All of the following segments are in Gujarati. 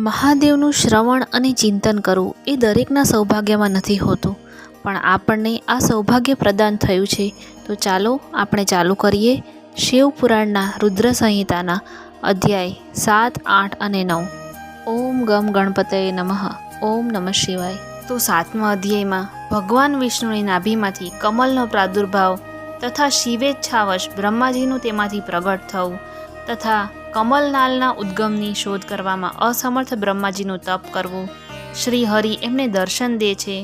મહાદેવનું શ્રવણ અને ચિંતન કરવું એ દરેકના સૌભાગ્યમાં નથી હોતું, પણ આપણને આ સૌભાગ્ય પ્રદાન થયું છે. તો ચાલો આપણે ચાલુ કરીએ શિવપુરાણના રુદ્ર સંહિતાના અધ્યાય 7, 8 અને 9. ઓમ ગમ ગણપતયે નમઃ. ઓમ નમઃ શિવાય. તો 7મા અધ્યાયમાં ભગવાન વિષ્ણુની નાભીમાંથી કમલનો પ્રાદુર્ભાવ તથા શિવેચ્છાવશ બ્રહ્માજીનું તેમાંથી પ્રગટ થવું તથા કમલનાલના ઉદ્ગમની શોધ કરવામાં અસમર્થ બ્રહ્માજીનું તપ કરવું, શ્રી હરિ એમને દર્શન દે છે,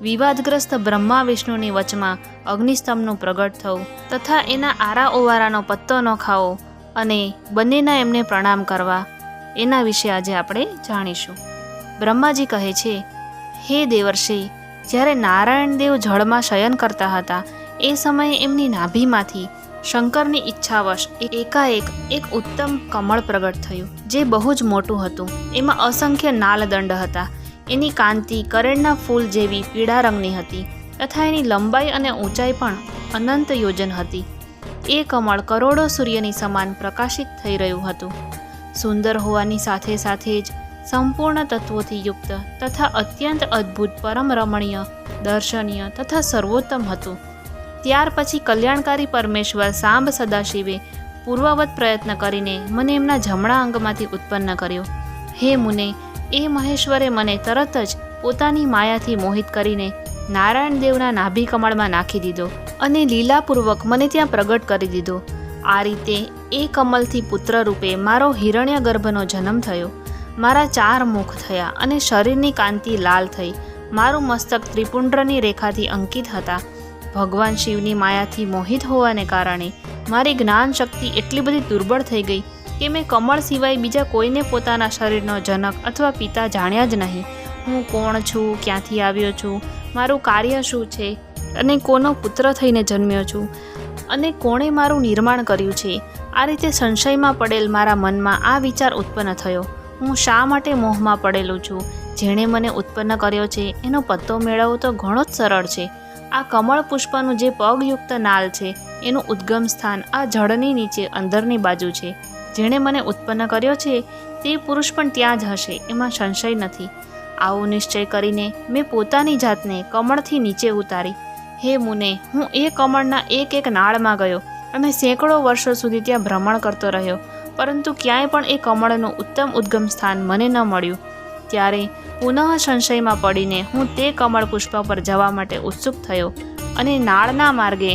વિવાદગ્રસ્ત બ્રહ્મા વિષ્ણુની વચમાં અગ્નિસ્તંભનું પ્રગટ થવું તથા એના આરા ઓવારાનો પત્તો ન ખાવો અને બંનેના એમને પ્રણામ કરવા, એના વિશે આજે આપણે જાણીશું. બ્રહ્માજી કહે છે, હે દેવર્ષિ, જ્યારે નારાયણ દેવ જળમાં શયન કરતા હતા એ સમયે એમની નાભીમાંથી શંકરની ઈચ્છાવશ એકાએક એક ઉત્તમ કમળ પ્રગટ થયું, જે બહુ જ મોટું હતું. એમાં અસંખ્ય નાલદંડ હતા. એની કાંતિ કરેણના ફૂલ જેવી પીળા રંગની હતી તથા એની લંબાઈ અને ઊંચાઈ પણ અનંત યોજન હતી. એ કમળ કરોડો સૂર્યની સમાન પ્રકાશિત થઈ રહ્યું હતું. સુંદર હોવાની સાથે સાથે જ સંપૂર્ણ તત્વોથી યુક્ત તથા અત્યંત અદ્ભુત, પરમ રમણીય, દર્શનીય તથા સર્વોત્તમ હતું. ત્યાર પછી કલ્યાણકારી પરમેશ્વર સાંબ સદાશિવે પૂર્વવત પ્રયત્ન કરીને મને એમના જમણા અંગમાંથી ઉત્પન્ન કર્યો. હે મુને, એ મહેશ્વરે મને તરત જ પોતાની માયાથી મોહિત કરીને નારાયણ દેવના નાભી કમળમાં નાખી દીધો અને લીલાપૂર્વક મને ત્યાં પ્રગટ કરી દીધો. આ રીતે એ કમલથી પુત્ર રૂપે મારો હિરણ્ય ગર્ભનો જન્મ થયો. મારા 4 મુખ થયા અને શરીરની કાંતિ લાલ થઈ. મારું મસ્તક ત્રિપુંડ્રની રેખાથી અંકિત હતા. ભગવાન શિવની માયાથી મોહિત હોવાને કારણે મારી જ્ઞાન શક્તિ એટલી બધી દુર્બળ થઈ ગઈ કે મેં કમળ સિવાય બીજા કોઈને પોતાના શરીરનો જનક અથવા પિતા જાણ્યા જ નહીં. હું કોણ છું, ક્યાંથી આવ્યો છું, મારું કાર્ય શું છે અને કોનો પુત્ર થઈને જન્મ્યો છું અને કોણે મારું નિર્માણ કર્યું છે. આ રીતે સંશયમાં પડેલ મારા મનમાં આ વિચાર ઉત્પન્ન થયો, હું શા માટે મોહમાં પડેલું છું? જેણે મને ઉત્પન્ન કર્યો છે એનો પત્તો મેળવવો તો ઘણો જ સરળ છે. આ કમળ પુષ્પનું જે પગયુક્ત નાલ છે એનું ઉદ્ગમ સ્થાન આ જળની નીચે અંદરની બાજુ છે. જેણે મને ઉત્પન્ન કર્યો છે તે પુરુષ પણ ત્યાં જ હશે, એમાં સંશય નથી. આવો નિશ્ચય કરીને મેં પોતાની જાતને કમળથી નીચે ઉતારી. હે મુને, હું એ કમળના એક એક નાળમાં ગયો અને સેંકડો વર્ષો સુધી ત્યાં ભ્રમણ કરતો રહ્યો, પરંતુ ક્યાંય પણ એ કમળનું ઉત્તમ ઉદ્ગમ સ્થાન મને ન મળ્યું. ત્યારે પુનઃ સંશયમાં પડીને હું તે કમળ પુષ્પ પર જવા માટે ઉત્સુક થયો અને નાળના માર્ગે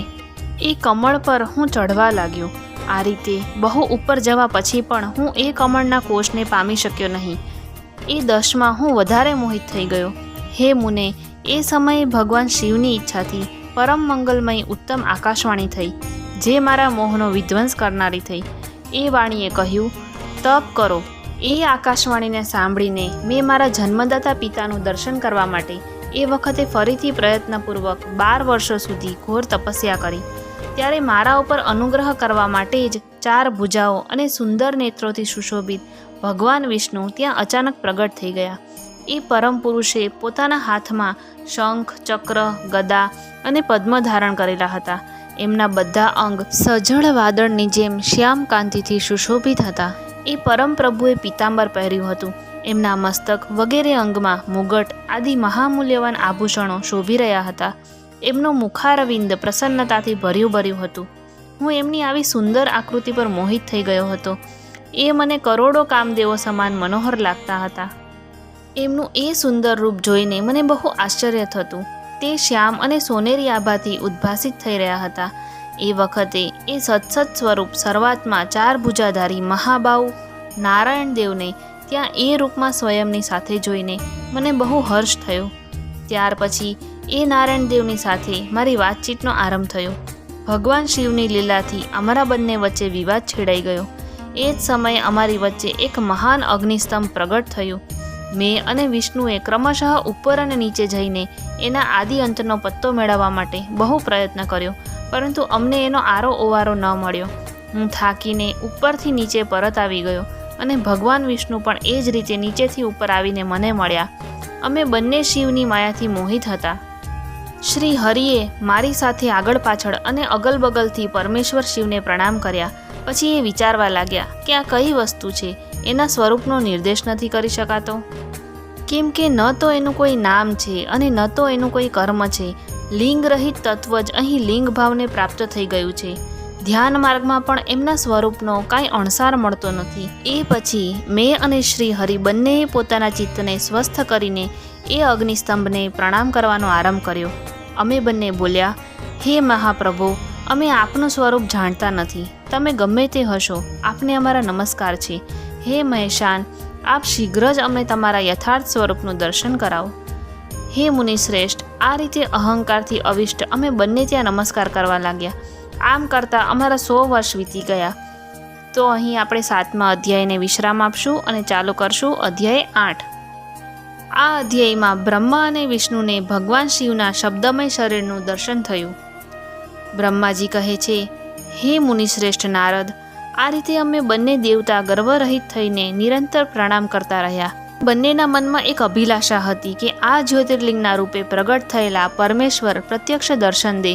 એ કમળ પર હું ચઢવા લાગ્યો. આ રીતે બહુ ઉપર જવા પછી પણ હું એ કમળના કોષને પામી શક્યો નહીં. એ દશમાં હું વધારે મોહિત થઈ ગયો. હે મુને, એ સમયે ભગવાન શિવની ઈચ્છાથી પરમ મંગલમય ઉત્તમ આકાશવાણી થઈ, જે મારા મોહનો વિધ્વંસ કરનારી થઈ. એ વાણીએ કહ્યું, તપ કરો. એ આકાશવાણીને સાંભળીને મેં મારા જન્મદાતા પિતાનું દર્શન કરવા માટે એ વખતે ફરીથી પ્રયત્નપૂર્વક 12 વર્ષો સુધી ઘોર તપસ્યા કરી. ત્યારે મારા ઉપર અનુગ્રહ કરવા માટે જ 4 ભુજાઓ અને સુંદર નેત્રોથી સુશોભિત ભગવાન વિષ્ણુ ત્યાં અચાનક પ્રગટ થઈ ગયા. એ પરમ પુરુષે પોતાના હાથમાં શંખ, ચક્ર, ગદા અને પદ્મ ધારણ કરેલા હતા. એમના બધા અંગ સજળ વાદળની જેમ શ્યામ કાંતિથી સુશોભિત હતા. એ પરમ પ્રભુએ પિતાંબર પહેર્યું હતું. એમના મસ્તક વગેરે અંગમાં મુગટ આદિ મહામૂલ્યવાન આભૂષણો શોભી રહ્યા હતા. એમનું મુખારવિંદ પ્રસન્નતાથી ભર્યું હતું. હું એમની આવી સુંદર આકૃતિ પર મોહિત થઈ ગયો હતો. એ મને કરોડો કામદેવો સમાન મનોહર લાગતા હતા. એમનું એ સુંદર રૂપ જોઈને મને બહુ આશ્ચર્ય થતું. તે શ્યામ અને સોનેરી આભાથી ઉદ્ભાસિત થઈ રહ્યા હતા. એ વખતે એ સત્સત સ્વરૂપ શરૂઆતમાં 4 ભુજાધારી મહાબાહુ નારાયણ દેવને ત્યાં એ રૂપમાં સ્વયંની સાથે જોઈને મને બહુ હર્ષ થયો. ત્યાર પછી એ નારાયણ દેવની સાથે મારી વાતચીતનો આરંભ થયો. ભગવાન શિવની લીલાથી અમારા બંને વચ્ચે વિવાદ છેડાઈ ગયો. એ જ સમયે અમારી વચ્ચે એક મહાન અગ્નિસ્તંભ પ્રગટ થયું. મેં અને વિષ્ણુએ ક્રમશઃ ઉપર અને નીચે જઈને એના આદિ અંતનો પત્તો મેળવવા માટે બહુ પ્રયત્ન કર્યો, પરંતુ અમને એનો આરો ઓવારો ન મળ્યો. હું થાકીને ઉપરથી નીચે પરત આવી ગયો અને ભગવાન વિષ્ણુ પણ એ જ રીતે નીચેથી ઉપર આવીને મને મળ્યા. અમે બંને શિવની માયાથી મોહિત હતા. શ્રી હરિએ મારી સાથે આગળ પાછળ અને અગલ બગલથી પરમેશ્વર શિવને પ્રણામ કર્યા. પછી એ વિચારવા લાગ્યા કે આ કઈ વસ્તુ છે એના સ્વરૂપનો નિર્દેશ નથી કરી શકાતો? કેમ કે ન તો એનું કોઈ નામ છે અને ન તો એનું કોઈ કર્મ છે. લિંગ રહિત તત્વ જ અહીં લિંગ ભાવને પ્રાપ્ત થઈ ગયું છે. ધ્યાન માર્ગમાં પણ એમના સ્વરૂપનો કાંઈ અણસાર મળતો નથી. એ પછી મેં અને શ્રી હરિ બંનેએ પોતાના ચિત્તને સ્વસ્થ કરીને એ અગ્નિસ્તંભને પ્રણામ કરવાનો આરંભ કર્યો. અમે બંને બોલ્યા, હે મહાપ્રભુ, અમે આપનું સ્વરૂપ જાણતા નથી. તમે ગમે તે હશો, આપને અમારા નમસ્કાર છે. હે મહેશાન, આપ શીઘ્ર જ અમને તમારા યથાર્થ સ્વરૂપનું દર્શન કરાવો. હે મુનિશ્રેષ્ઠ, આ રીતે અહંકારથી અવિષ્ટ અમે બંને ત્યાં નમસ્કાર કરવા લાગ્યા. આમ કરતાં અમારા 100 વર્ષ વીતી ગયા. તો અહીં આપણે 7મા અધ્યાયને વિશ્રામ આપશું અને ચાલુ કરશું અધ્યાય 8. આ અધ્યાયમાં બ્રહ્મા અને વિષ્ણુને ભગવાન શિવના શબ્દમય શરીરનું દર્શન થયું. બ્રહ્માજી કહે છે, હે મુનિશ્રેષ્ઠ નારદ, આ રીતે અમે બંને દેવતા ગર્વરહિત થઈને નિરંતર પ્રણામ કરતા રહ્યા. બંનેના મનમાં એક અભિલાષા હતી કે આ જ્યોતિર્લિંગના રૂપે પ્રગટ થયેલા પરમેશ્વર પ્રત્યક્ષ દર્શન દે.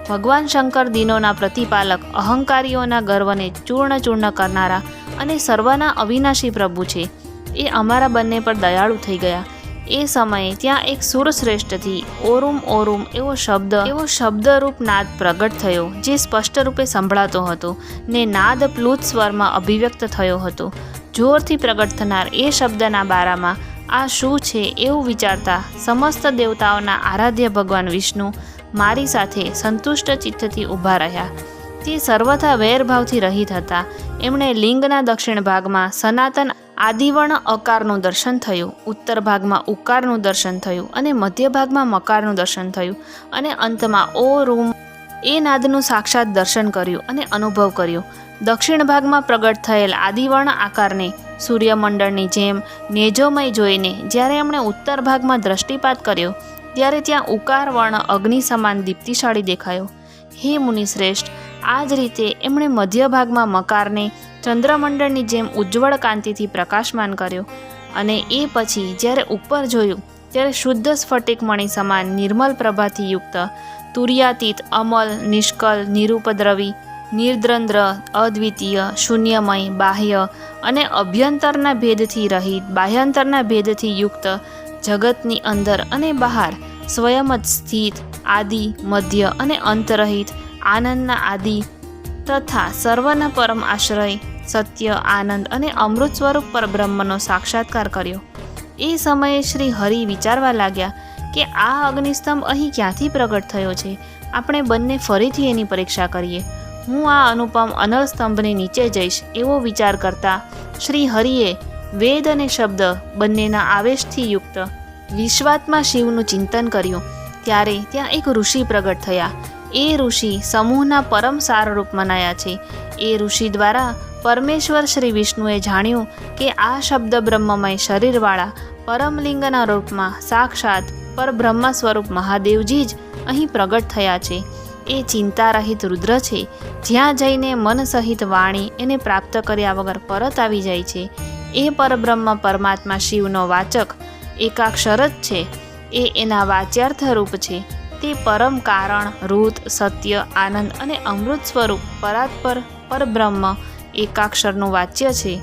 ભગવાન શંકર દિનોના પ્રતિપાલક, અહંકારીઓના ગર્વને ચૂર્ણ ચૂર્ણ કરનારા અને સર્વના અવિનાશી પ્રભુ છે. એ અમારા બંને પર દયાળુ થઈ ગયા. એ સમયે ત્યાં એક સુરશ્રેષ્ઠથી ઓરુમ ઓરુમ એવો શબ્દરૂપ નાદ પ્રગટ થયો, જે સ્પષ્ટ રૂપે સંભળાતો હતો ને નાદ પ્લુત સ્વરમાં અભિવ્યક્ત થયો હતો. જોરથી પ્રગટ થનાર એ શબ્દના બારામાં આ શું છે એવું વિચારતા સમસ્ત દેવતાઓના આરાધ્ય ભગવાન વિષ્ણુ મારી સાથે સંતુષ્ટ ચિત્તથી ઊભા રહ્યા. તે સર્વથા વેરભાવથી રહિત હતા. એમણે લિંગના દક્ષિણ ભાગમાં સનાતન આદિવર્ણ અકારનું દર્શન થયું, ઉત્તર ભાગમાં ઉકારનું દર્શન થયું અને મધ્ય ભાગમાં મકારનું દર્શન થયું અને અંતમાં ઓ રૂમ એ નાદનું સાક્ષાત દર્શન કર્યું અને અનુભવ કર્યો. દક્ષિણ ભાગમાં પ્રગટ થયેલ આદિવર્ણ આકારને સૂર્યમંડળની જેમ નેજોમય જોઈને જ્યારે એમણે ઉત્તર ભાગમાં દ્રષ્ટિપાત કર્યો ત્યારે ત્યાં ઉકાર વર્ણ અગ્નિ સમાન દીપ્તિશાળી દેખાયો. હે મુનિશ્રેષ્ઠ, આ જ રીતે એમણે મધ્ય ભાગમાં મકારને ચંદ્રમંડળની જેમ ઉજ્જવળ કાંતિથી પ્રકાશમાન કર્યો અને એ પછી જ્યારે ઉપર જોયું ત્યારે શુદ્ધ સ્ફટિકમણિ સમાન નિર્મલ પ્રભાથી યુક્ત, તુર્યાતીત, અમલ, નિષ્કલ, નિરુપદ્રવી, નિર્દ્રંદ્ર, અદ્વિતીય, શૂન્યમય, બાહ્ય અને અભ્યંતરના ભેદથી રહિત, બાહ્યાંતરના ભેદથી યુક્ત, જગતની અંદર અને બહાર સ્વયં જ સ્થિત, આદિ, મધ્ય અને અંતરહિત, આનંદના આદિ તથા સર્વના પરમ આશ્રય, સત્ય, આનંદ અને અમૃત સ્વરૂપ પરબ્રહ્મનો સાક્ષાત્કાર કર્યો. એ સમયે શ્રી હરિ વિચારવા લાગ્યા કે આ અગ્નિસ્તંભ અહીં ક્યાંથી પ્રગટ થયો છે. આપણે બંને ફરીથી એની પરીક્ષા કરીએ. હું આ અનુપમ અનલ સ્તંભની નીચે જઈશ એવો વિચાર કરતા શ્રી હરિએ વેદ અને શબ્દ બંનેના આવેશથી યુક્ત વિશ્વાત્મા શિવનું ચિંતન કર્યું. ત્યારે ત્યાં એક ઋષિ પ્રગટ થયા. એ ઋષિ સમૂહના પરમ સારરૂપ મનાયા છે. એ ઋષિ દ્વારા પરમેશ્વર શ્રી વિષ્ણુએ જાણ્યું કે આ શબ્દ બ્રહ્મમય શરીરવાળા પરમલિંગના રૂપમાં સાક્ષાત પરબ્રહ્મ સ્વરૂપ મહાદેવજી જ અહીં પ્રગટ થયા છે. એ ચિંતારહિત રુદ્ર છે. જ્યાં જઈને મન સહિત વાણી એને પ્રાપ્ત કર્યા વગર પરત આવી જાય છે. એ પરબ્રહ્મ પરમાત્મા શિવનો વાચક એકાક્ષર જ છે. એ એના વાચ્યાર્થ રૂપ છે. તે પરમ કારણ, રૂત, સત્ય, આનંદ અને અમૃત સ્વરૂપ પરાત્પર પરબ્રહ્મ એકાક્ષરનું વાચ્ય છે.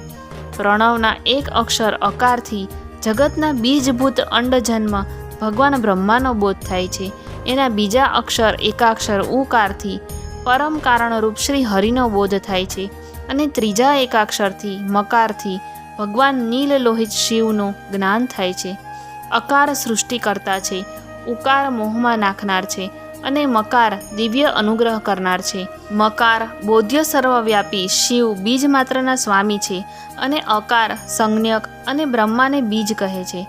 પ્રણવના એક અક્ષર અકારથી જગતના બીજભૂત અંડજન્મ ભગવાન બ્રહ્માનો બોધ થાય છે. એના બીજા અક્ષર એકાક્ષર ઉકારથી પરમ કારણરૂપ શ્રી હરિનો બોધ થાય છે અને ત્રીજા એકાક્ષરથી મકારથી ભગવાન નીલ લોહિત શિવનું જ્ઞાન થાય છે. અકાર સૃષ્ટિકર્તા છે, ઉકાર મોહમાં નાખનાર છે અને મકાર દિવ્ય અનુગ્રહ કરનાર છે. મકાર બોધ્ય સર્વવ્યાપી શિવ બીજ માત્રના સ્વામી છે અને અકાર સંજ્ઞક અને બ્રહ્માને બીજ કહે છે.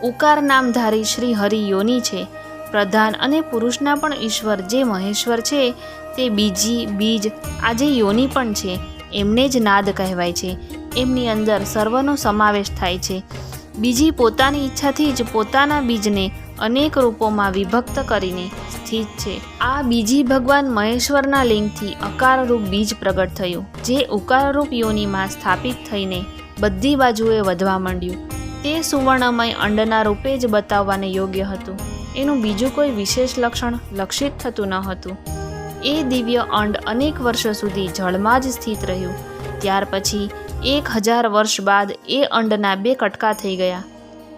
ઉકાર નામધારી શ્રી હરિ યોની છે. પ્રધાન અને પુરુષના પણ ઈશ્વર જે મહેશ્વર છે તે બીજી બીજ આજે યોની પણ છે. એમને જ નાદ કહેવાય છે. એમની અંદર સર્વનો સમાવેશ થાય છે. બીજી પોતાની ઈચ્છાથી જ પોતાના બીજને અનેક રૂપોમાં વિભક્ત કરીને સ્થિત છે. આ બીજી ભગવાન મહેશ્વરના લિંગથી અકારરૂપ બીજ પ્રગટ થયું, જે ઉકારરૂપ યોનિમાં સ્થાપિત થઈને બધી બાજુએ વધવા માંડ્યું. તે સુવર્ણમય અંડના રૂપે જ બતાવવાને યોગ્ય હતું. એનું બીજું કોઈ વિશેષ લક્ષણ લક્ષિત થતું ન હતું. એ દિવ્ય અંડ અનેક વર્ષો સુધી જળમાં જ સ્થિત રહ્યું. ત્યાર પછી 1000 વર્ષ બાદ એ અંડના 2 કટકા થઈ ગયા.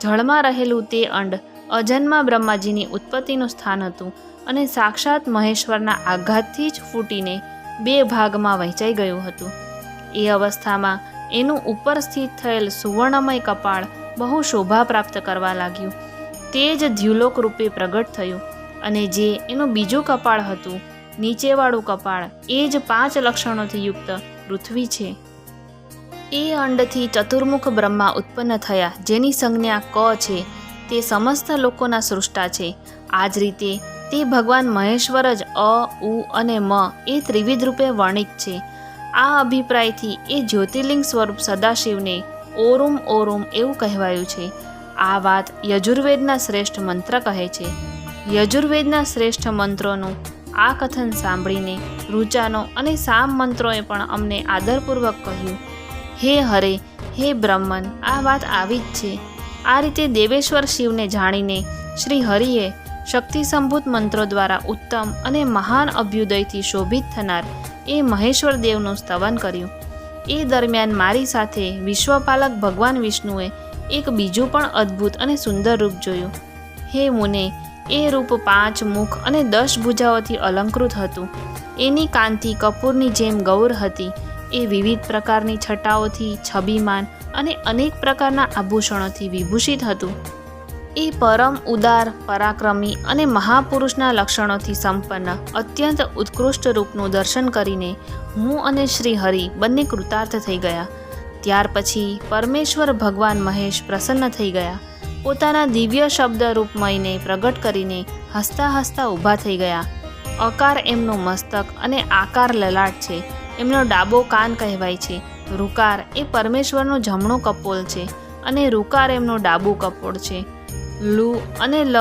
જળમાં રહેલું તે અંડ અજન્મા બ્રહ્માજીની ઉત્પત્તિનું સ્થાન હતું અને સાક્ષાત મહેશ્વરના આઘાતથી જ ફૂટીને 2 ભાગમાં વહેંચાઈ ગયું હતું. એ અવસ્થામાં એનું ઉપર સ્થિત થયેલ સુવર્ણમય કપાળ બહુ શોભા પ્રાપ્ત કરવા લાગ્યું. તે જ દ્યુલોક રૂપે પ્રગટ થયું અને જે એનું બીજું કપાળ હતું, નીચેવાળું કપાળ, એ જ 5 લક્ષણોથી યુક્ત પૃથ્વી છે. એ અંડથી ચતુર્મુખ બ્રહ્મા ઉત્પન્ન થયા, જેની સંજ્ઞા ક છે. તે સમસ્ત લોકોના સૃષ્ટા છે. આ જ રીતે તે ભગવાન મહેશ્વર જ અ, ઉ અને મ એ ત્રિવિધ રૂપે વર્ણિત છે. આ અભિપ્રાયથી એ જ્યોતિર્લિંગ સ્વરૂપ સદાશિવને ઓરુમ ઓરુમ એવું કહેવાયું છે. આ વાત યજુર્વેદના શ્રેષ્ઠ મંત્ર કહે છે. યજુર્વેદના શ્રેષ્ઠ મંત્રોનું આ કથન સાંભળીને ઋચાનો અને સામ મંત્રોએ પણ અમને આદરપૂર્વક કહ્યું, હે હરે, હે બ્રહ્મન, આ વાત આવી જ છે. આ રીતે દેવેશ્વર શિવને જાણીને શ્રી હરિએ શક્તિ સંભૂત મંત્રો દ્વારા ઉત્તમ અને મહાન અભ્યુદયથી શોભિત થનાર એ મહેશ્વર દેવનું સ્તવન કર્યું. એ દરમિયાન મારી સાથે વિશ્વપાલક ભગવાન વિષ્ણુએ એક બીજું પણ અદ્ભુત અને સુંદર રૂપ જોયું. હે મુને, એ રૂપ 5 મુખ અને 10 ભુજાઓથી અલંકૃત હતું. એની કાંતિ કપૂરની જેમ ગૌર હતી. એ વિવિધ પ્રકારની છટાઓથી છબીમાન અને અનેક પ્રકારના આભૂષણોથી વિભૂષિત હતું. એ પરમ ઉદાર, પરાક્રમી અને મહાપુરુષના લક્ષણોથી સંપન્ન અત્યંત ઉત્કૃષ્ટ રૂપનું દર્શન કરીને હું અને શ્રી હરિ બંને કૃતાર્થ થઈ ગયા. ત્યાર પછી પરમેશ્વર ભગવાન મહેશ પ્રસન્ન થઈ ગયા. પોતાના દિવ્ય શબ્દ રૂપમયને પ્રગટ કરીને હસતા હસતા ઊભા થઈ ગયા. અકાર એમનું મસ્તક અને આકાર લલાટ છે. એમનો ડાબો કાન કહેવાય છે. ઋકાર એ પરમેશ્વરનો જમણો કપોલ છે અને ઋકાર એમનું ડાબું કપોળ છે. લુ અને લ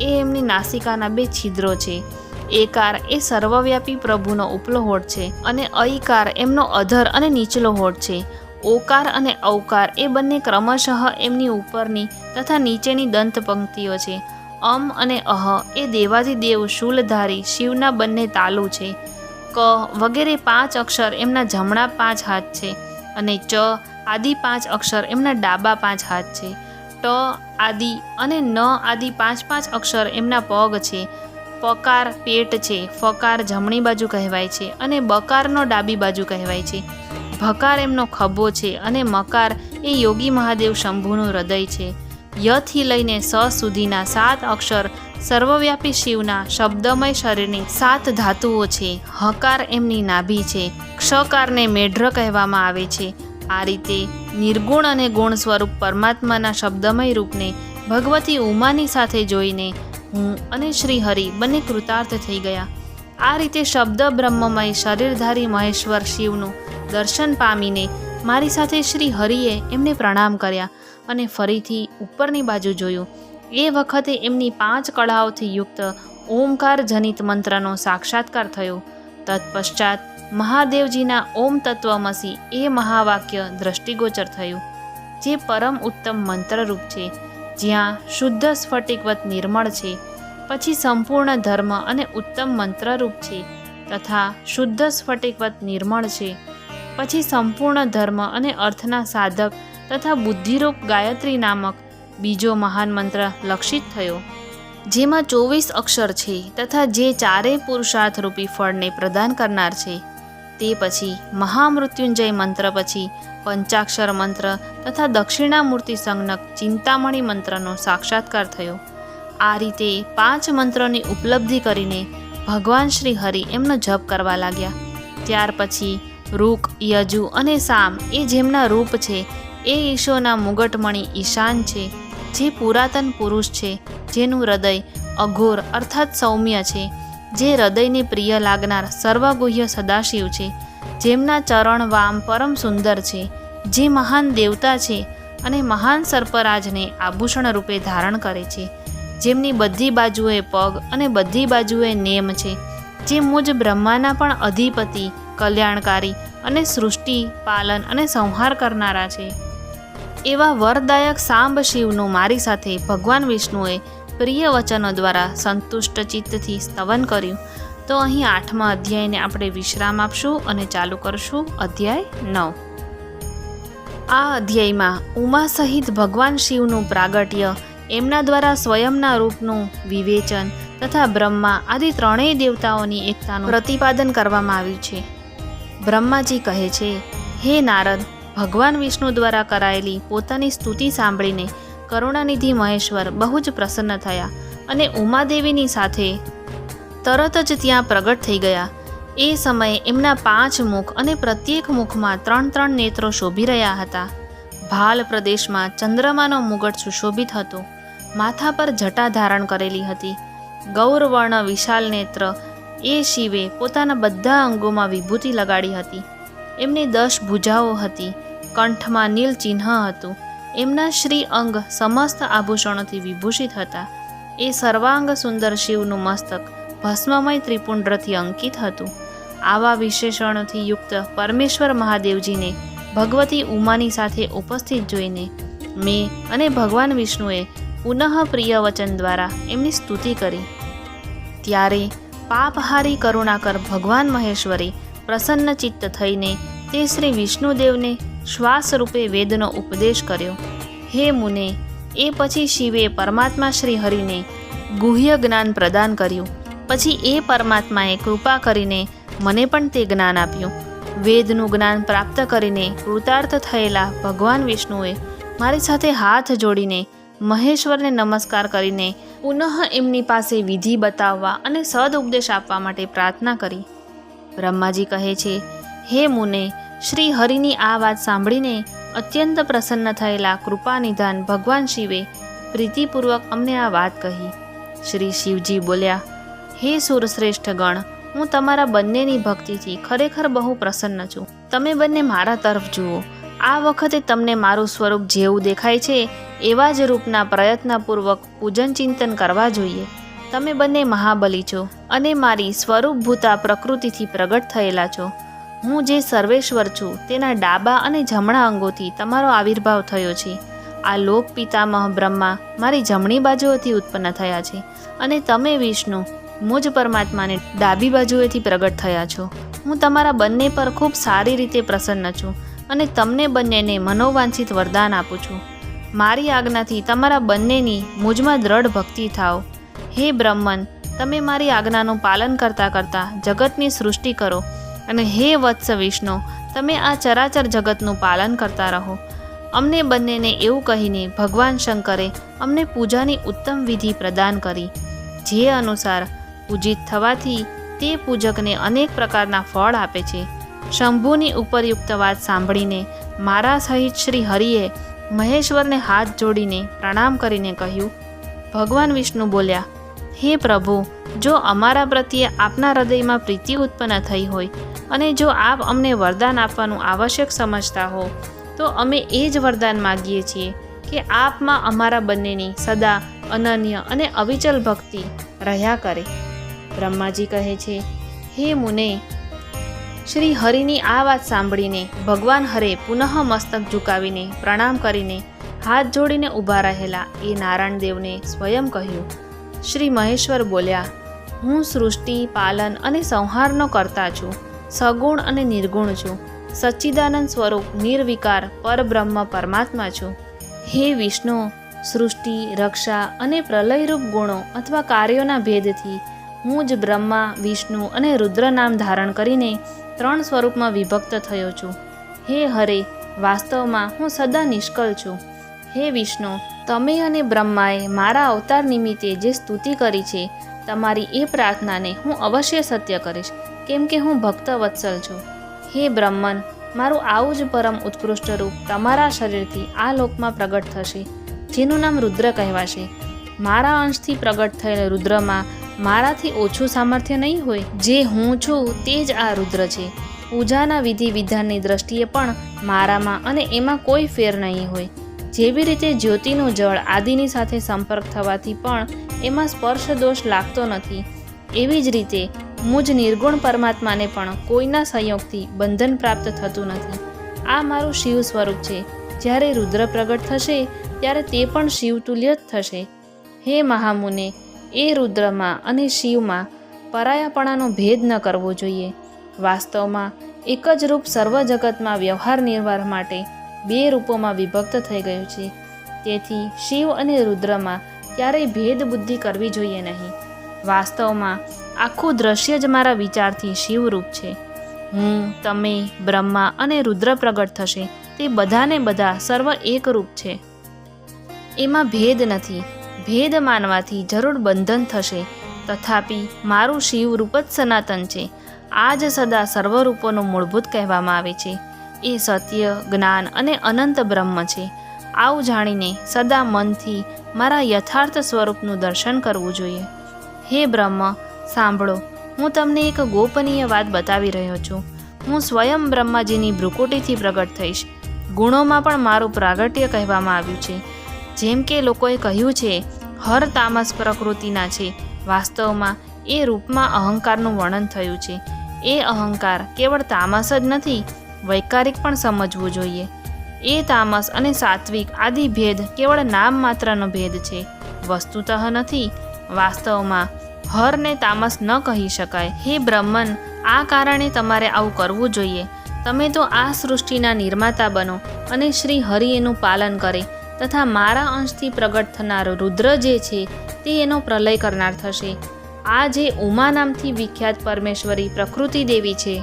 એ એમની નાસિકાના 2 છિદ્રો છે. એકાર એ સર્વવ્યાપી પ્રભુનો ઉપલો હોઠ છે અને ઐકાર એમનો અધર અને નીચલો હોઠ છે. ઓકાર અને ઔકાર એ બંને ક્રમશઃ એમની ઉપરની તથા નીચેની દંત પંક્તિઓ છે. અમ અને અહ એ દેવાધિદેવ શૂલધારી શિવના બંને તાલુ છે. ક વગેરે 5 અક્ષર એમના જમણા 5 હાથ છે અને ચ આદિ 5 અક્ષર એમના ડાબા 5 હાથ છે. ટ આદિ અને ન આદિ 5 અક્ષર એમના પગ છે. પકાર પેટ છે. ફકાર જમણી બાજુ કહેવાય છે અને બકારનો ડાબી બાજુ કહેવાય છે. ભકાર એમનો ખભો છે અને મકાર એ યોગી મહાદેવ શંભુનું હૃદય છે. યથી લઈને સ સુધીના 7 અક્ષર સર્વવ્યાપી શિવના શબ્દમય શરીરની 7 ધાતુઓ છે. હકાર એમની નાભી છે. ક્ષકારને મેઢ્ર કહેવામાં આવે છે. આ રીતે નિર્ગુણ અને ગુણ સ્વરૂપ પરમાત્માના શબ્દમય રૂપને ભગવતી ઉમાની સાથે જોઈને હું અને શ્રી હરિ બંને કૃતાર્થ થઈ ગયા. આ રીતે શબ્દ બ્રહ્મમય શરીરધારી મહેશ્વર શિવનું દર્શન પામીને મારી સાથે શ્રી હરિએ એમને પ્રણામ કર્યા અને ફરીથી ઉપરની બાજુ જોયું. એ વખતે એમની 5 કળાઓથી યુક્ત ઓમકાર જનિત મંત્રનો સાક્ષાત્કાર થયો. તત્પશ્ચાત મહાદેવજીના ઓમ તત્વમસી એ મહાવાક્ય દ્રષ્ટિગોચર થયું, જે પરમ ઉત્તમ મંત્રરૂપ છે, જ્યાં શુદ્ધ સ્ફટિકવત નિર્મળ છે. પછી સંપૂર્ણ ધર્મ અને ઉત્તમ મંત્રરૂપ છે તથા શુદ્ધ સ્ફટિકવત નિર્મળ છે. પછી સંપૂર્ણ ધર્મ અને અર્થના સાધક તથા બુદ્ધિરૂપ ગાયત્રી નામક બીજો મહાન મંત્ર લક્ષિત થયો, જેમાં 24 અક્ષર છે તથા જે 4 પુરુષાર્થરૂપી ફળને પ્રદાન કરનાર છે. તે પછી મહામૃત્યુંજય મંત્ર પછી પંચાક્ષર મંત્ર તથા દક્ષિણામૂર્તિ સંજ્ઞક ચિંતામણી મંત્રનો સાક્ષાત્કાર થયો. આ રીતે 5 મંત્રોની ઉપલબ્ધિ કરીને ભગવાન શ્રી હરિ એમનો જપ કરવા લાગ્યા. ત્યાર પછી રૂક, યજુ અને સામ એ જેમના રૂપ છે એ ઈશોના મુગટમણી ઈશાન છે, જે પુરાતન પુરુષ છે, જેનું હૃદય અઘોર અર્થાત સૌમ્ય છે, જે હૃદયને પ્રિય લાગનાર સર્વગુહ્ય સદાશિવ છે, જેમના ચરણ વામ પરમ સુંદર છે, જે મહાન દેવતા છે અને મહાન સર્પરાજને આભૂષણ રૂપે ધારણ કરે છે, જેમની બધી બાજુએ પગ અને બધી બાજુએ નેમ છે, જે મુજ બ્રહ્માના પણ અધિપતિ, કલ્યાણકારી અને સૃષ્ટિ, પાલન અને સંહાર કરનારા છે. એવા વરદાયક સાંબ શિવનું મારી સાથે ભગવાન વિષ્ણુએ પ્રિય વચનો દ્વારા સંતુષ્ટ ચિત્તથી સ્તવન કર્યું. તો અહીં 8મા અધ્યાયને આપણે વિશ્રામ આપશું અને ચાલુ કરશું અધ્યાય 9. આ અધ્યાયમાં ઉમા સહિત ભગવાન શિવનું પ્રાગટ્ય, એમના દ્વારા સ્વયંના રૂપનું વિવેચન તથા બ્રહ્મા આદિ ત્રણેય દેવતાઓની એકતાનું પ્રતિપાદન કરવામાં આવ્યું છે. બ્રહ્માજી કહે છે, હે નારદ, ભગવાન વિષ્ણુ દ્વારા કરાયેલી પોતાની સ્તુતિ સાંભળીને કરુણાનિધિ મહેશ્વર બહુ જ પ્રસન્ન થયા અને ઉમાદેવીની સાથે તરત જ ત્યાં પ્રગટ થઈ ગયા. એ સમયે એમના 5 મુખ અને પ્રત્યેક મુખમાં 3 નેત્રો શોભી રહ્યા હતા. ભાલ પ્રદેશમાં ચંદ્રમાનો મુગટ સુશોભિત હતો. માથા પર જટા ધારણ કરેલી હતી. ગૌરવર્ણ વિશાલ નેત્ર એ શિવે પોતાના બધા અંગોમાં વિભૂતિ લગાડી હતી. એમની 10 ભુજાઓ હતી. કંઠમાં નીલ ચિહ્ન હતું. એમના શ્રી અંગ સમસ્ત આભૂષણોથી વિભૂષિત હતા. એ સર્વાંગ સુંદર શિવનું મસ્તક ભસ્મમય ત્રિપુંડ્રથી અંકિત હતું. આવા વિશેષણોથી યુક્ત પરમેશ્વર મહાદેવજીને ભગવતી ઉમાની સાથે ઉપસ્થિત જોઈને મેં અને ભગવાન વિષ્ણુએ પુનઃ પ્રિય વચન દ્વારા એમની સ્તુતિ કરી. ત્યારે પાપહારી કરુણાકર ભગવાન મહેશ્વરે પ્રસન્ન ચિત્ત થઈને તે શ્રી વિષ્ણુદેવને શ્વાસ રૂપે વેદનો ઉપદેશ કર્યો. હે મુને, એ પછી શિવે પરમાત્મા શ્રી હરિને ગુહ્ય જ્ઞાન પ્રદાન કર્યું. પછી એ પરમાત્માએ કૃપા કરીને મને પણ તે જ્ઞાન આપ્યું. વેદનું જ્ઞાન પ્રાપ્ત કરીને કૃતાર્થ થયેલા ભગવાન વિષ્ણુએ મારી સાથે હાથ જોડીને મહેશ્વરને નમસ્કાર કરીને પુનઃ એમની પાસે વિધિ બતાવવા અને સદ ઉપદેશ આપવા માટે પ્રાર્થના કરી. બ્રહ્માજી કહે છે, હે મુને, શ્રી હરિની આ વાત સાંભળીને અત્યંત પ્રસન્ન થયેલા કૃપાનિધાન ભગવાન શિવે પ્રીતિપૂર્વક અમને આ વાત કહી. શ્રી શિવજી બોલ્યા, હે સુરશ્રેષ્ઠ ગણ, હું તમારા બંનેની ભક્તિથી ખરેખર બહુ પ્રસન્ન છું. તમે બંને મારા તરફ જુઓ. આ વખતે તમને મારું સ્વરૂપ જેવું દેખાય છે એવા જ રૂપના પ્રયત્નપૂર્વક પૂજન ચિંતન કરવા જોઈએ. તમે બંને મહાબલી છો અને મારી સ્વરૂપભૂતા પ્રકૃતિથી પ્રગટ થયેલા છો. હું જે સર્વેશ્વર છું તેના ડાબા અને જમણા અંગોથી તમારો આવિર્ભાવ થયો છે. આ લોક પિતામહ બ્રહ્મા મારી જમણી બાજુઓથી ઉત્પન્ન થયા છે અને તમે વિષ્ણુ મુજ પરમાત્માને ડાબી બાજુએથી પ્રગટ થયા છો. હું તમારા બંને પર ખૂબ સારી રીતે પ્રસન્ન છું અને તમને બંનેને મનોવાંછિત વરદાન આપું છું. મારી આજ્ઞાથી તમારા બંનેની મુજમાં દ્રઢ ભક્તિ થાઓ. હે બ્રહ્મન, તમે મારી આજ્ઞાનું પાલન કરતાં કરતાં જગતની સૃષ્ટિ કરો અને હે વત્સ વિષ્ણુ, તમે આ ચરાચર જગતનું પાલન કરતા રહો. અમને બંનેને એવું કહીને ભગવાન શંકરે અમને પૂજાની ઉત્તમ વિધિ પ્રદાન કરી, જે અનુસાર પૂજિત થવાથી તે પૂજકને અનેક પ્રકારના ફળ આપે છે. શંભુની ઉપરયુક્ત વાત સાંભળીને મારા સહિત શ્રી હરિએ મહેશ્વરને હાથ જોડીને પ્રણામ કરીને કહ્યું. ભગવાન વિષ્ણુ બોલ્યા, હે પ્રભુ, જો અમારા પ્રત્યે આપના હૃદયમાં પ્રીતિ ઉત્પન્ન થઈ હોય અને જો આપ અમને વરદાન આપવાનું આવશ્યક સમજતા હો તો અમે એ જ વરદાન માગીએ છીએ કે આપમાં અમારા બંનેની સદા અનન્ય અને અવિચલ ભક્તિ રહ્યા કરે. બ્રહ્માજી કહે છે, હે મુને, શ્રી હરિની આ વાત સાંભળીને ભગવાન હરે પુનઃ મસ્તક ઝુકાવીને પ્રણામ કરીને હાથ જોડીને ઊભા રહેલા એ નારાયણ દેવને સ્વયં કહ્યું. શ્રી મહેશ્વર બોલ્યા, હું સૃષ્ટિ, પાલન અને સંહારનો કર્તા છું. સગુણ અને નિર્ગુણ છું. સચ્ચિદાનંદ સ્વરૂપ નિર્વિકાર પરબ્રહ્મ પરમાત્મા છું. હે વિષ્ણુ, સૃષ્ટિ, રક્ષા અને પ્રલયરૂપ ગુણો અથવા કાર્યોના ભેદથી હું જ બ્રહ્મા, વિષ્ણુ અને રુદ્ર નામ ધારણ કરીને 3 સ્વરૂપમાં વિભક્ત થયો છું. હે હરે, વાસ્તવમાં હું સદા નિષ્કળ છું. હે વિષ્ણુ, તમે અને બ્રહ્માએ મારા અવતાર નિમિત્તે જે સ્તુતિ કરી છે તમારી એ પ્રાર્થનાને હું અવશ્ય સત્ય કરીશ, કેમ કે હું ભક્ત વત્સલ છું. હે બ્રહ્મન, મારું આવું જ પરમ ઉત્કૃષ્ટ રૂપ તમારા શરીરથી આ લોકમાં પ્રગટ થશે, જેનું નામ રુદ્ર કહેવાશે. મારા અંશથી પ્રગટ થયેલ રુદ્રમાં મારાથી ઓછું સામર્થ્ય નહીં હોય. જે હું છું તે જ આ રુદ્ર છે. પૂજાના વિધિ વિધાનની દ્રષ્ટિએ પણ મારામાં અને એમાં કોઈ ફેર નહીં હોય. જેવી રીતે જ્યોતિનું જળ આદિની સાથે સંપર્ક થવાથી પણ એમાં સ્પર્શ દોષ લાગતો નથી, એવી જ રીતે મુજ નિર્ગુણ પરમાત્માને પણ કોઈના સંયોગથી બંધન પ્રાપ્ત થતું નથી. આ મારું શિવ સ્વરૂપ છે. જ્યારે રુદ્ર પ્રગટ થશે ત્યારે તે પણ શિવતુલ્ય જ થશે. હે મહામુને, એ રુદ્રમાં અને શિવમાં પરાયાપણાનો ભેદ ન કરવો જોઈએ. વાસ્તવમાં એક જ રૂપ સર્વ જગતમાં વ્યવહાર નિર્વાહ માટે બે રૂપોમાં વિભક્ત થઈ ગયું છે. તેથી શિવ અને રુદ્રમાં ક્યારેય ભેદ બુદ્ધિ કરવી જોઈએ નહીં. વાસ્તવમાં આખું દ્રશ્ય જ મારા વિચારથી શિવરૂપ છે. હું, તમે, બ્રહ્મા અને રુદ્ર પ્રગટ થશે તે બધાને બધા સર્વ એકરૂપ છે. એમાં ભેદ નથી. ભેદ માનવાથી જરૂર બંધન થશે. તથાપિ મારું શિવરૂપ જ સનાતન છે. આ જ સદા સર્વરૂપોનું મૂળભૂત કહેવામાં આવે છે. એ સત્ય, જ્ઞાન અને અનંત બ્રહ્મ છે. આવું જાણીને સદા મનથી મારા યથાર્થ સ્વરૂપનું દર્શન કરવું જોઈએ. હે બ્રહ્મ, સાંભળો, હું તમને એક ગોપનીય વાત બતાવી રહ્યો છું. હું સ્વયં બ્રહ્માજીની ભ્રુકુટીથી પ્રગટ થઈશ. ગુણોમાં પણ મારું પ્રાગટ્ય કહેવામાં આવ્યું છે. જેમ કે લોકોએ કહ્યું છે હર તામસ પ્રકૃતિના છે. વાસ્તવમાં એ રૂપમાં અહંકારનું વર્ણન થયું છે. એ અહંકાર કેવળ તામસ જ નથી, વૈકારિક પણ સમજવું જોઈએ. એ તામસ અને સાત્વિક આદિ ભેદ કેવળ નામ માત્રનો ભેદ છે, વસ્તુતઃ નથી. વાસ્તવમાં હરને તામસ ન કહી શકાય. હે બ્રહ્મન, આ કારણે તમારે આવું કરવું જોઈએ. તમે તો આ સૃષ્ટિના નિર્માતા બનો અને શ્રી હરિ એનું પાલન કરે તથા મારા અંશથી પ્રગટ થનાર રુદ્ર જે છે તે એનો પ્રલય કરનાર થશે. આ જે ઉમા નામથી વિખ્યાત પરમેશ્વરી પ્રકૃતિ દેવી છે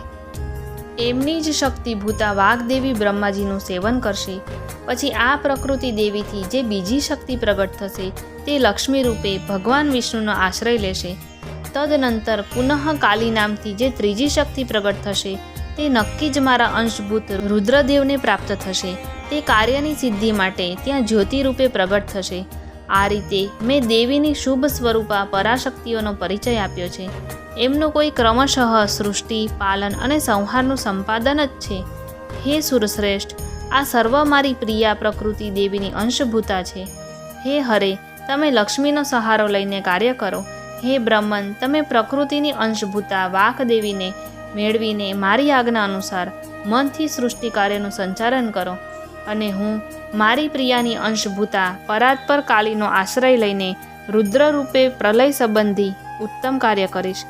એમની જ શક્તિભૂતા વાઘદેવી બ્રહ્માજીનું સેવન કરશે. પછી આ પ્રકૃતિ દેવીથી જે બીજી શક્તિ પ્રગટ થશે તે લક્ષ્મી રૂપે ભગવાન વિષ્ણુનો આશ્રય લેશે. તદનંતર પુનઃ કાલી નામથી જે ત્રીજી શક્તિ પ્રગટ થશે તે નક્કી જ મારા અંશભૂત રુદ્રદેવને પ્રાપ્ત થશે. તે કાર્યની સિદ્ધિ માટે ત્યાં જ્યોતિ રૂપે પ્રગટ થશે. આ રીતે મેં દેવીની શુભ સ્વરૂપા પરાશક્તિઓનો પરિચય આપ્યો છે. એમનું કોઈ ક્રમશઃ સૃષ્ટિ, પાલન અને સંહારનું સંપાદન જ છે. હે સુરશ્રેષ્ઠ, આ સર્વ મારી પ્રિયા પ્રકૃતિ દેવીની અંશભૂતા છે. હે હરે, તમે લક્ષ્મીનો સહારો લઈને કાર્ય કરો. હે બ્રહ્મન, તમે પ્રકૃતિની અંશભૂતા વાઘદેવીને મેળવીને મારી આજ્ઞા અનુસાર મનથી સૃષ્ટિ કાર્યનું સંચાલન કરો અને હું મારી પ્રિયાની અંશભૂતા પરાત્પર કાલીનો આશ્રય લઈને રુદ્ર રૂપે પ્રલય સંબંધી ઉત્તમ કાર્ય કરીશ.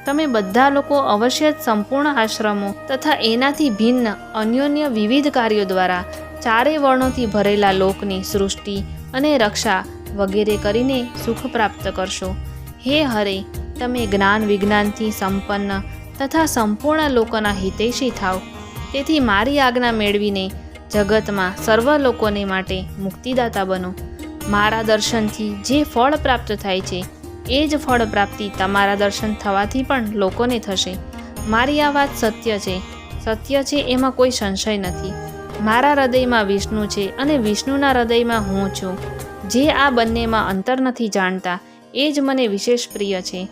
તમે બધા લોકો અવશ્ય જ સંપૂર્ણ આશ્રમો તથા એનાથી ભિન્ન અન્યોન્ય વિવિધ કાર્યો દ્વારા ચારે વર્ણોથી ભરેલા લોકની સૃષ્ટિ અને રક્ષા વગેરે કરીને સુખ પ્રાપ્ત કરશો. હે હરે, તમે જ્ઞાન વિજ્ઞાનથી સંપન્ન તથા સંપૂર્ણ લોકોના હિતૈષી થાવ. તેથી મારી આજ્ઞા મેળવીને જગતમાં સર્વ લોકોને માટે મુક્તિદાતા બનો. મારા દર્શનથી જે ફળ પ્રાપ્ત થાય છે એ જ ફળ પ્રાપ્તિ તમારા દર્શન થવાથી પણ લોકોને થશે. મારી આ વાત સત્ય છે. સત્ય છે એમાં કોઈ સંશય નથી. મારા હૃદયમાં વિષ્ણુ છે અને વિષ્ણુના હૃદયમાં હું છું. જે આ બંનેમાં અંતર નથી જાણતા એ જ મને વિશેષ પ્રિય છે.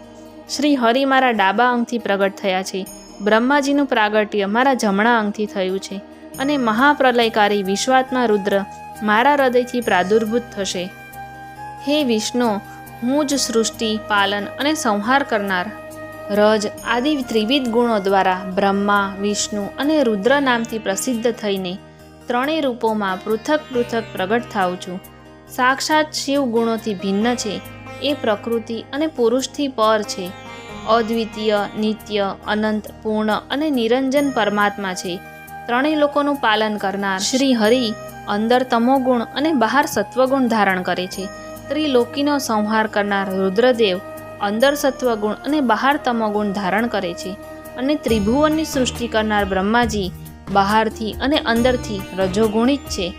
શ્રી હરિ મારા ડાબા અંગથી પ્રગટ થયા છે. બ્રહ્માજીનું પ્રાગટ્ય મારા જમણા અંગથી થયું છે અને મહાપ્રલયકારી વિશ્વાત્મા રુદ્ર મારા હૃદયથી પ્રાદુર્ભૂત થશે. હે વિષ્ણુ, હું જ સૃષ્ટિ, પાલન અને સંહાર કરનાર રજ આદિ ત્રિવિધ ગુણો દ્વારા બ્રહ્મા, વિષ્ણુ અને રુદ્ર નામથી પ્રસિદ્ધ થઈને ત્રણેય રૂપોમાં પૃથક પૃથક પ્રગટ થાઉં છું. સાક્ષાત શિવ ગુણોથી ભિન્ન છે. એ પ્રકૃતિ અને પુરુષથી પર છે. અદ્વિતીય, નિત્ય, અનંત, પૂર્ણ અને નિરંજન પરમાત્મા છે. ત્રણેય લોકોનું પાલન કરનાર શ્રી હરિ અંદર તમોગુણ અને બહાર સત્વગુણ ધારણ કરે છે. ત્રિલોકીનો સંહાર કરનાર રુદ્રદેવ અંદર સત્વગુણ અને બહાર તમોગુણ ધારણ કરે છે. અને ત્રિભુવનની સૃષ્ટિ કરનાર બ્રહ્માજી બહારથી અને અંદરથી રજોગુણિત છે.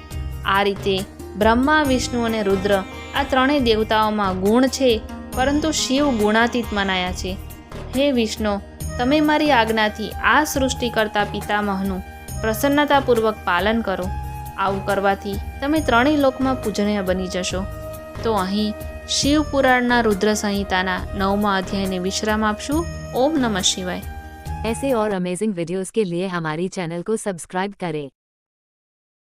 આ રીતે બ્રહ્મા, વિષ્ણુ અને રુદ્ર આ ત્રણેય દેવતાઓમાં ગુણ છે, પરંતુ શિવ ગુણાતીત મનાયા છે. હે વિષ્ણુ, તમે મારી આજ્ઞાથી આ સૃષ્ટિ કરતા પિતામહનું પ્રસન્નતાપૂર્વક પાલન કરો. આવું કરવાથી તમે ત્રણેય લોકમાં પૂજનીય બની જશો. તો અહીં શિવ પુરાણના રુદ્ર સંહિતાના 9મા અધ્યાયને વિશ્રામ આપશું. ઓમ નમઃ શિવાય. ऐसे और अमेजिंग वीडियोस के लिए हमारी चैनल को सब्सक्राइब करें.